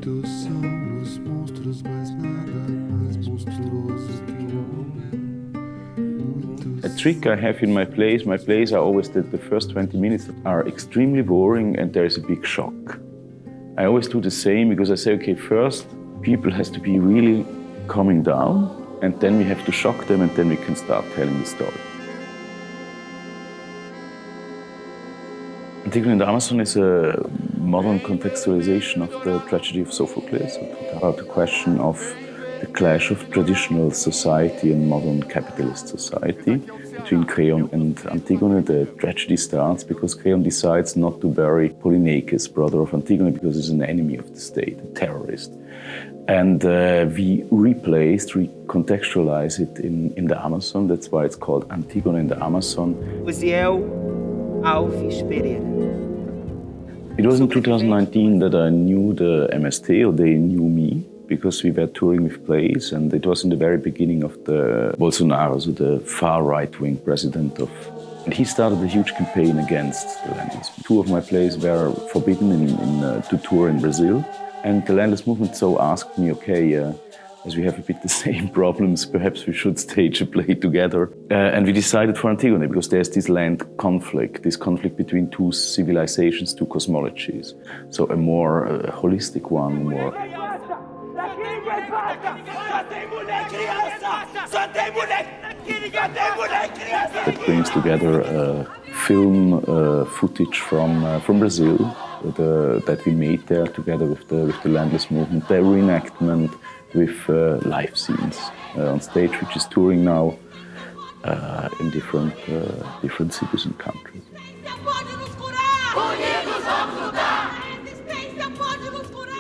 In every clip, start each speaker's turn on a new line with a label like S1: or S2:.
S1: A trick I have in my plays are always that the first 20 minutes are extremely boring and there is a big shock. I always do the same because I say, okay, first people has to be really calming down and then we have to shock them and then we can start telling the story. Antigone in the Amazon is a modern contextualization of the tragedy of Sophocles, about the question of the clash of traditional society and modern capitalist society. Between Creon and Antigone, the tragedy starts because Creon decides not to bury Polyneikes, brother of Antigone, because he's an enemy of the state, a terrorist. And we recontextualize it in the Amazon. That's why it's called Antigone in the Amazon. It was in 2019 that I knew the MST, or they knew me, because we were touring with plays, and it was in the very beginning of the Bolsonaro, so the far right-wing president of... And he started a huge campaign against the landless. Two of my plays were forbidden to tour in Brazil, and the landless movement so asked me, okay, as we have a bit the same problems, perhaps we should stage a play together. And we decided for Antigone, because there's this land conflict, this conflict between two civilizations, two cosmologies. So a more holistic one, more... That brings together film footage from Brazil that we made there together with the landless movement, their reenactment with live scenes on stage, which is touring now in different cities and countries.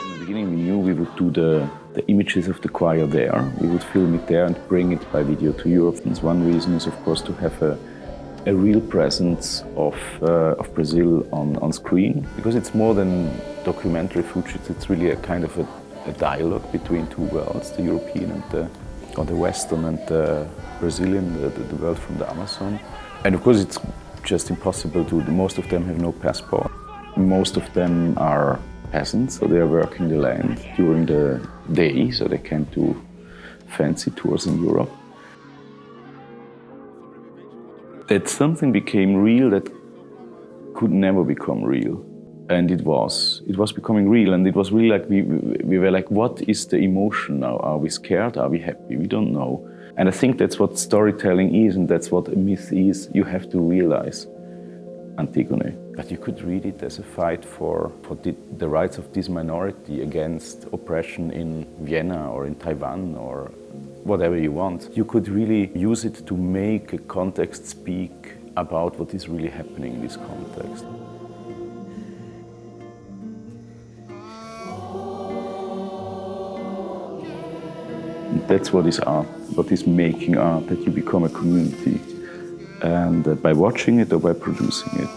S1: In the beginning, we knew we would do the images of the choir there. We would film it there and bring it by video to Europe. And one reason is, of course, to have a real presence of Brazil on screen, because it's more than documentary footage. It's really a kind of a dialogue between two worlds, the European and the Western and the Brazilian, the world from the Amazon. And of course, it's just impossible to. Most of them have no passport. Most of them are peasants, so they are working the land during the day, so they can't do fancy tours in Europe. That something became real that could never become real. And it was becoming real, and it was really like we were like, what is the emotion now? Are we scared? Are we happy? We don't know. And I think that's what storytelling is, and that's what a myth is. You have to realize Antigone. But you could read it as a fight for the rights of this minority against oppression in Vienna or in Taiwan or whatever you want. You could really use it to make a context speak about what is really happening in this context. That's what is art, what is making art, that you become a community. And by watching it or by producing it.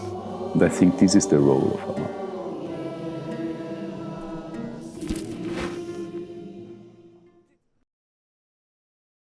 S1: And I think this is the role of art.